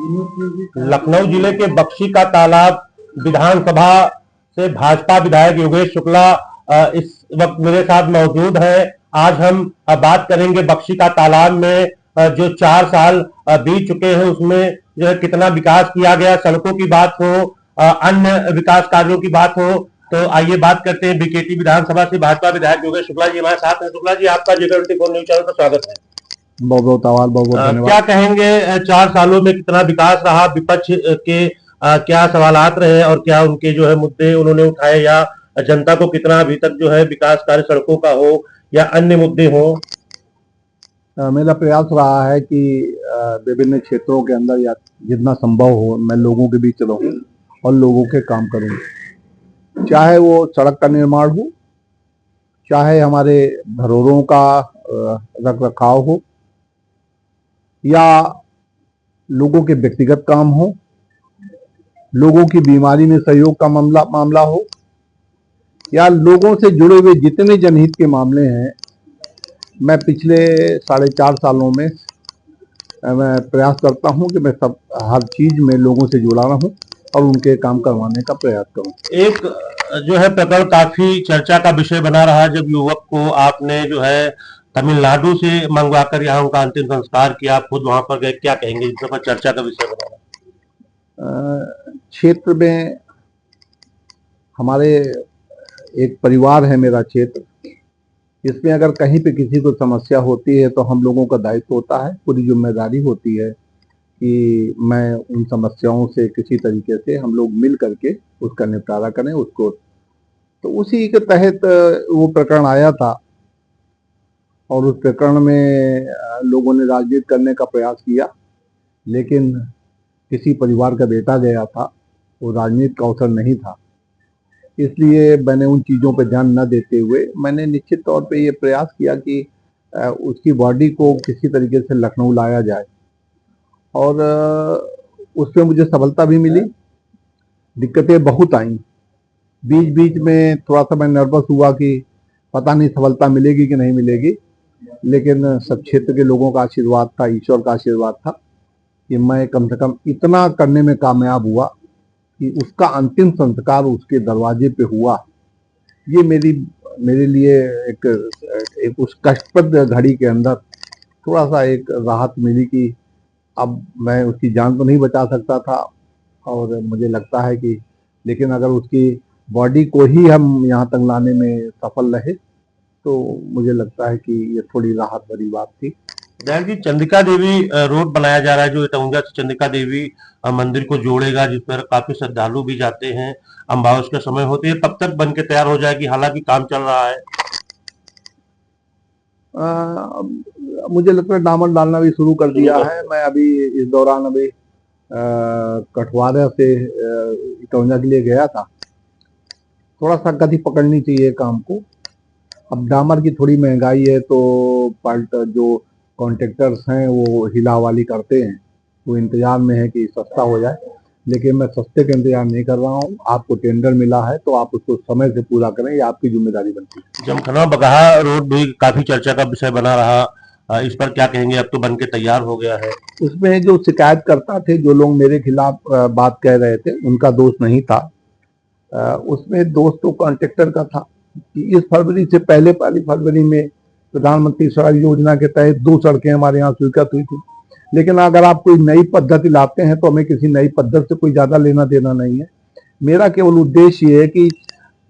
लखनऊ जिले के बख्शी का तालाब विधानसभा से भाजपा विधायक योगेश शुक्ला इस वक्त मेरे साथ मौजूद है। आज हम बात करेंगे बख्शी का तालाब में जो 4 साल बीत चुके हैं उसमें जो है कितना विकास किया गया, सड़कों की बात हो, अन्य विकास कार्यों की बात हो। तो आइए बात करते हैं। बीकेटी विधानसभा से भाजपा विधायक योगेश शुक्ला जी हमारे साथ हैं। शुक्ला जी, आपका J24 न्यूज चैनल पर स्वागत है। बहुत बहुत आभार, बहुत बहुत धन्यवाद। क्या कहेंगे 4 सालों में कितना विकास रहा, विपक्ष के क्या सवालात रहे और क्या उनके जो है मुद्दे उन्होंने उठाए, या जनता को कितना अभी तक जो है विकास कार्य सड़कों का हो या अन्य मुद्दे हो? मेरा प्रयास रहा है कि विभिन्न क्षेत्रों के अंदर या जितना संभव हो मैं लोगों के बीच रहूं और लोगों के काम करूं, चाहे वो सड़क का निर्माण हो, चाहे हमारे धरोहरों का रख रखाव हो, या लोगों के व्यक्तिगत काम हो, लोगों की बीमारी में सहयोग का मामला हो, या लोगों से जुड़े हुए जितने जनहित के मामले हैं। मैं पिछले 4.5 सालों में मैं प्रयास करता हूं कि मैं सब हर चीज में लोगों से जुड़ा रहूं और उनके काम करवाने का प्रयास करूं। एक जो है प्रकरण काफी चर्चा का विषय बना रहा, जब युवक को आपने जो है तमिलनाडु से मंगवाकर यहाँ उनका अंतिम संस्कार किया, आप खुद वहां पर गए, क्या कहेंगे? इस पर चर्चा का विषय बना रहा। क्षेत्र में हमारे एक परिवार है, मेरा क्षेत्र, इसमें अगर कहीं पे किसी को समस्या होती है तो हम लोगों का दायित्व होता है, पूरी जिम्मेदारी होती है कि मैं उन समस्याओं से किसी तरीके से हम लोग मिल करके उसका निपटारा करें उसको। तो उसी के तहत वो प्रकरण आया था और उस प्रकरण में लोगों ने राजनीति करने का प्रयास किया, लेकिन किसी परिवार का बेटा गया था, वो राजनीति का अवसर नहीं था। इसलिए मैंने उन चीज़ों पर ध्यान न देते हुए मैंने निश्चित तौर पे ये प्रयास किया कि उसकी बॉडी को किसी तरीके से लखनऊ लाया जाए, और उसमें मुझे सफलता भी मिली। दिक्कतें बहुत आई, बीच बीच में थोड़ा सा मैं नर्वस हुआ कि पता नहीं सफलता मिलेगी कि नहीं मिलेगी, लेकिन सब क्षेत्र के लोगों का आशीर्वाद था, ईश्वर का आशीर्वाद था कि मैं कम से कम इतना करने में कामयाब हुआ कि उसका अंतिम संस्कार उसके दरवाजे पे हुआ। ये मेरे लिए एक उस कष्टप्रद घड़ी के अंदर थोड़ा सा एक राहत मिली कि अब मैं उसकी जान तो नहीं बचा सकता था, और मुझे लगता है कि लेकिन अगर उसकी बॉडी को ही हम यहाँ तक लाने में सफल रहे तो मुझे लगता है कि ये थोड़ी राहत भरी बात थी। जी, चंद्रिका देवी रोड बनाया जा रहा है जो इटौंजा से चंद्रिका देवी मंदिर को जोड़ेगा, जिस पर काफी श्रद्धालु भी जाते हैं। अमावस के समय होते हैं, कब तक बन के तैयार हो जाएगी? हालांकि काम चल रहा है। मुझे लगता है डामर डालना भी शुरू कर दिया है। मैं अभी इस दौरान अभी कठवारा से इटौंजा के लिए गया था। थोड़ा सा गति पकड़नी चाहिए काम को। अब डामर की थोड़ी महंगाई है तो जो कॉन्ट्रैक्टर्स हैं वो हिलावाली करते हैं, वो इंतजार में है कि सस्ता हो जाए, लेकिन मैं सस्ते का इंतजार नहीं कर रहा हूँ। आपको टेंडर मिला है तो आप उसको समय से पूरा करें, ये आपकी जिम्मेदारी बनती है। जमखना बगहा रोड भी काफी चर्चा का विषय बना रहा, इस पर क्या कहेंगे? अब तो बन के तैयार हो गया है। उसमें जो शिकायत करता थे, जो लोग मेरे खिलाफ बात कह रहे थे, उनका दोष नहीं था। उसमें दोष तो कॉन्ट्रैक्टर का था कि इस फरवरी से पहले 1 फरवरी में प्रधानमंत्री सड़क योजना के तहत 2 सड़कें हमारे यहाँ स्वीकृत हुई थी। लेकिन अगर आप कोई नई पद्धति लाते हैं तो हमें किसी नई पद्धति से कोई ज्यादा लेना देना नहीं है। मेरा केवल उद्देश्य ये है कि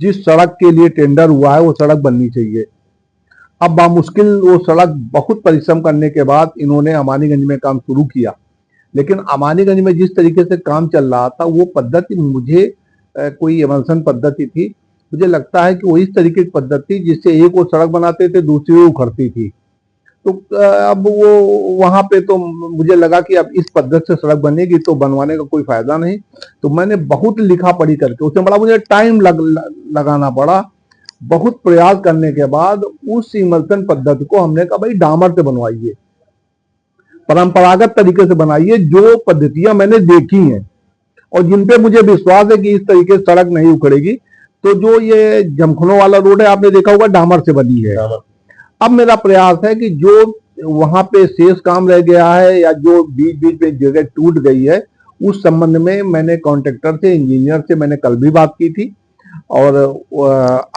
जिस सड़क के लिए टेंडर हुआ है वो सड़क बननी चाहिए। अब बामुश्किल वो सड़क बहुत परिश्रम करने के बाद इन्होंने अमानीगंज में काम शुरू किया, लेकिन अमानीगंज में जिस तरीके से काम चल रहा था वो पद्धति मुझे कोई एमल्सन पद्धति थी। मुझे लगता है कि वो इस तरीके की पद्धति जिससे एक वो सड़क बनाते थे, दूसरी वो उखड़ती थी। तो अब वो वहां पे तो मुझे लगा कि अब इस पद्धति से सड़क बनेगी तो बनवाने का कोई फायदा नहीं। तो मैंने बहुत लिखा पढ़ी करके, उसमें बड़ा मुझे टाइम लगाना पड़ा। बहुत प्रयास करने के बाद उस इमल्सन पद्धति को हमने कहा भाई डामर से बनवाइए, परंपरागत तरीके से बनाइए, जो पद्धतियां मैंने देखी हैं और जिन पे मुझे विश्वास है कि इस तरीके से सड़क नहीं उखड़ेगी। तो जो ये जमखनों वाला रोड है आपने देखा होगा डामर से बनी है। अब मेरा प्रयास है कि जो वहां पे शेष काम रह गया है या जो बीच बीच में जगह टूट गई है, उस संबंध में मैंने कॉन्ट्रैक्टर से, इंजीनियर से मैंने कल भी बात की थी और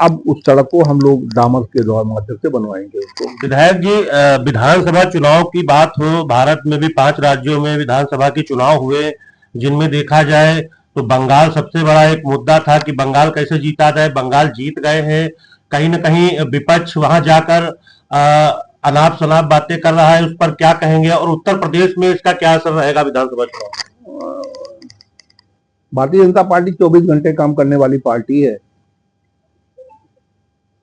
अब उस सड़क को हम लोग डामर के द्वारा माध्यम से बनवाएंगे उसको। विधायक जी, विधानसभा चुनाव की बात हो, भारत में भी 5 राज्यों में विधानसभा के चुनाव हुए, जिनमें देखा जाए तो बंगाल सबसे बड़ा एक मुद्दा था कि बंगाल कैसे जीता जाए। बंगाल जीत गए हैं। कहीं न कहीं विपक्ष वहां जाकर अनाप शनाप बातें कर रहा है, उस पर क्या कहेंगे? और उत्तर प्रदेश में इसका क्या असर रहेगा विधानसभा चुनाव? भारतीय जनता पार्टी 24 घंटे काम करने वाली पार्टी है।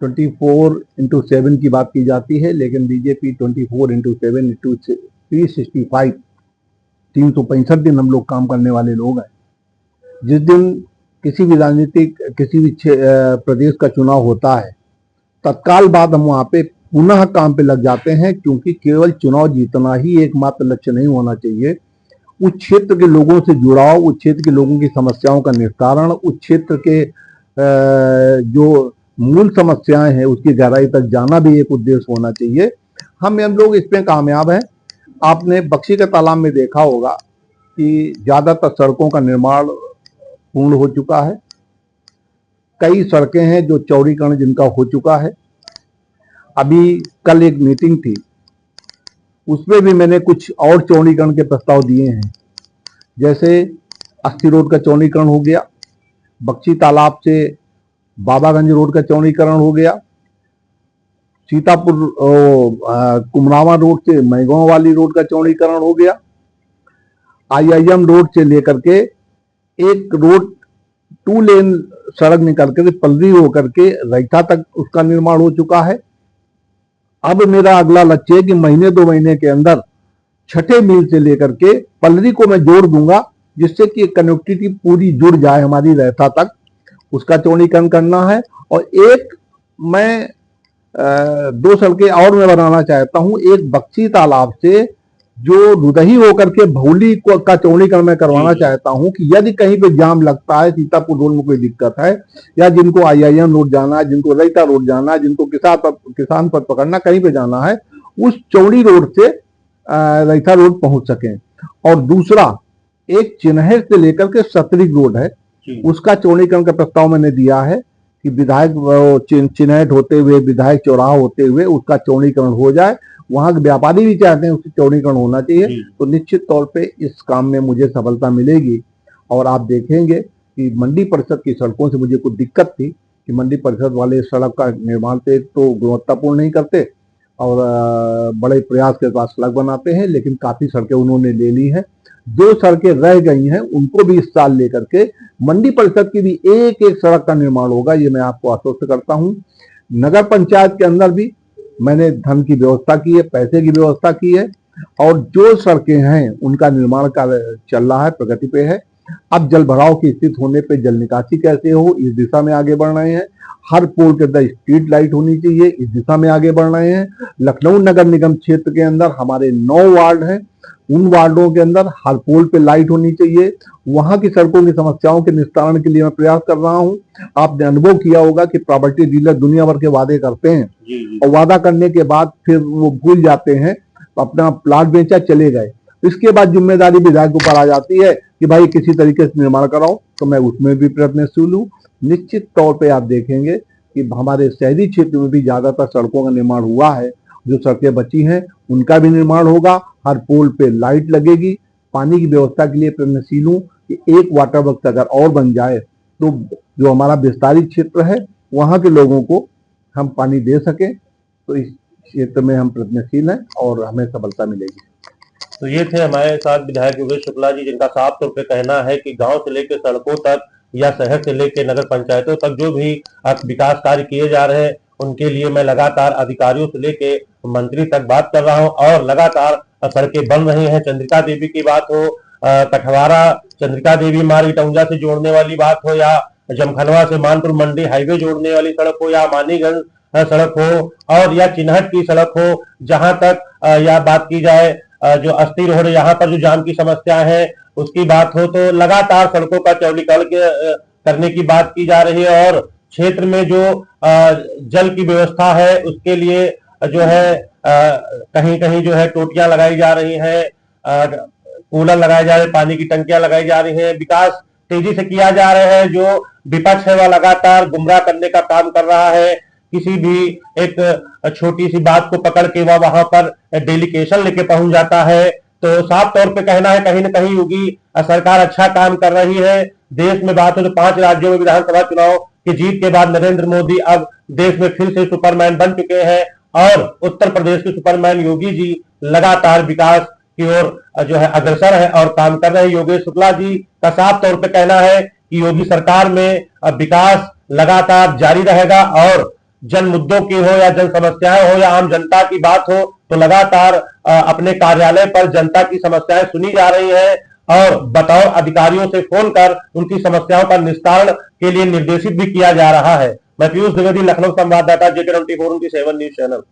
24/7 की बात की जाती है, लेकिन बीजेपी 24/7 365 365 दिन हम लोग काम करने वाले लोग हैं। जिस दिन किसी भी प्रदेश का चुनाव होता है, तत्काल बाद हम वहां पे पुनः काम पे लग जाते हैं, क्योंकि केवल चुनाव जीतना ही एकमात्र लक्ष्य नहीं होना चाहिए। उस क्षेत्र के लोगों से जुड़ाव, उस क्षेत्र के लोगों की समस्याओं का निस्तारण, उस क्षेत्र के जो मूल समस्याएं हैं उसकी गहराई तक जाना भी एक उद्देश्य होना चाहिए। हम लोग इसमें कामयाब हैं। आपने बख्शी के तालाब में देखा होगा कि ज्यादातर सड़कों का निर्माण पूर्ण हो चुका है। कई सड़कें हैं जो चौड़ीकरण जिनका हो चुका है। अभी कल एक मीटिंग थी, उसमें भी मैंने कुछ और चौड़ीकरण के प्रस्ताव दिए हैं। जैसे अस्सी रोड का चौड़ीकरण हो गया, बख्शी तालाब से बाबागंज रोड का चौड़ीकरण हो गया, सीतापुर कुमरावा रोड से मैगांव वाली रोड का चौड़ीकरण हो गया, IIM रोड से लेकर के एक रोड 2 लेन सड़क निकल कर पलरी होकर के रैथा तक उसका निर्माण हो चुका है। अब मेरा अगला लक्ष्य है कि महीने 2 महीने के अंदर 6ठे मील से लेकर के पलरी को मैं जोड़ दूंगा, जिससे कि कनेक्टिविटी पूरी जुड़ जाए हमारी रैथा तक। उसका चौड़ीकरण करना है। और एक मैं 2 सड़कें और मैं बनाना चाहता हूं। एक बख्शी तालाब से जो रुदही होकर के भौली का चौड़ीकरण मैं करवाना चाहता हूं कि यदि कहीं पे जाम लगता है, सीतापुर रोड में कोई दिक्कत है, या जिनको IIM रोड जाना है, जिनको रैता रोड जाना है, जिनको किसान पथ पकड़ना, कहीं पे जाना है, उस चौड़ी रोड से रैथा रोड पहुंच सके। और दूसरा एक चिन्हट से लेकर के सतरिक रोड है, उसका चौड़ीकरण का प्रस्ताव मैंने दिया है कि विधायक चिन्हट होते हुए, विधायक चौराहा होते हुए उसका चौड़ीकरण हो जाए। वहां के व्यापारी भी चाहते हैं उसका चौड़ीकरण होना चाहिए। तो निश्चित तौर पे इस काम में मुझे सफलता मिलेगी। और आप देखेंगे कि मंडी परिषद की सड़कों से मुझे कुछ दिक्कत थी कि मंडी परिषद वाले सड़क का निर्माण पे तो गुणवत्तापूर्ण नहीं करते और बड़े प्रयास के साथ सड़क बनाते हैं, लेकिन काफी सड़कें उन्होंने ले ली हैं। 2 सड़कें रह गई हैं, उनको भी इस साल लेकर के मंडी परिषद की भी एक एक सड़क का निर्माण होगा, ये मैं आपको आश्वस्त करता हूं। नगर पंचायत के अंदर भी मैंने धन की व्यवस्था की है, पैसे की व्यवस्था की है, और जो सड़कें हैं उनका निर्माण कार्य चल रहा है, प्रगति पे है। अब जल भराव की स्थिति होने पे जल निकासी कैसे हो, इस दिशा में आगे बढ़ रहे हैं। हर पोल के अंदर स्ट्रीट लाइट होनी चाहिए, इस दिशा में आगे बढ़ रहे हैं। लखनऊ नगर निगम क्षेत्र के अंदर हमारे 9 वार्ड हैं, उन वार्डों के अंदर हर पोल पे लाइट होनी चाहिए। वहां की सड़कों की समस्याओं के निस्तारण के लिए मैं प्रयास कर रहा हूं। आपने अनुभव किया होगा कि प्रॉपर्टी डीलर दुनिया भर के वादे करते हैं और वादा करने के बाद फिर वो भूल जाते हैं, अपना प्लाट बेचा चले गए। इसके बाद जिम्मेदारी विधायक के ऊपर आ जाती है कि भाई किसी तरीके से निर्माण कराओ, तो मैं उसमें भी प्रयत्नशील हूँ। निश्चित तौर पर आप देखेंगे कि हमारे शहरी क्षेत्र में भी ज्यादातर सड़कों का निर्माण हुआ है। जो सड़कें बची हैं उनका भी निर्माण होगा, हर पोल पे लाइट लगेगी। पानी की व्यवस्था के लिए प्रयत्नशील हूँ कि एक वाटर वर्क अगर और बन जाए तो जो हमारा विस्तारित क्षेत्र है वहां के लोगों को हम पानी दे सकें। तो इस क्षेत्र में हम प्रयत्नशील हैं और हमें सफलता मिलेगी। तो ये थे हमारे साथ विधायक योगेश शुक्ला जी, जिनका साफ तौर पे कहना है कि गांव से लेकर सड़कों तक या शहर से लेकर नगर पंचायतों तक जो भी विकास कार्य किए जा रहे हैं उनके लिए मैं लगातार अधिकारियों से लेके मंत्री तक बात कर रहा हूं और लगातार सड़कें बन रही हैं। चंद्रिका देवी की बात हो, कठवारा चंद्रिका देवी मार्ग इटौंजा से जोड़ने वाली बात हो, या जमखनवा से मानपुर मंडी हाईवे जोड़ने वाली सड़क हो, या मानीगंज सड़क हो, और या चिन्हट की सड़क हो, जहां तक या बात की जाए जो अस्थि रोड यहाँ पर जो जाम की समस्या है उसकी बात हो, तो लगातार सड़कों का चौड़ीकरण करने की बात की जा रही है। और क्षेत्र में जो जल की व्यवस्था है उसके लिए जो है कहीं कहीं जो है टोटियां लगाई जा रही हैं, कूलर लगाए जा रहे हैं, पानी की टंकियां लगाई जा रही हैं। विकास तेजी से किया जा रहा है। जो विपक्ष है वह लगातार गुमराह करने का काम कर रहा है। किसी भी एक छोटी सी बात को पकड़ के वह वहां पर डेलीकेशन लेके पहुंच जाता है। तो साफ तौर पे कहना है कहीं ना कहीं योगी सरकार अच्छा काम कर रही है। देश में बात हो तो 5 राज्यों में विधानसभा चुनाव की जीत के बाद नरेंद्र मोदी अब देश में फिर से सुपरमैन बन चुके हैं और उत्तर प्रदेश के सुपरमैन योगी जी लगातार विकास की ओर जो है अग्रसर है और काम कर रहे हैं। योगेश शुक्ला जी का साफ तौर पे कहना है कि योगी सरकार में विकास लगातार जारी रहेगा और जन मुद्दों की हो या जन समस्याएं हो या आम जनता की बात हो तो लगातार अपने कार्यालय पर जनता की समस्याएं सुनी जा रही हैं और बतौर अधिकारियों से फोन कर उनकी समस्याओं का निस्तारण के लिए निर्देशित भी किया जा रहा है। मैं पीयूष द्विवेदी, लखनऊ संवाददाता, JK24 उनकी 7 न्यूज चैनल।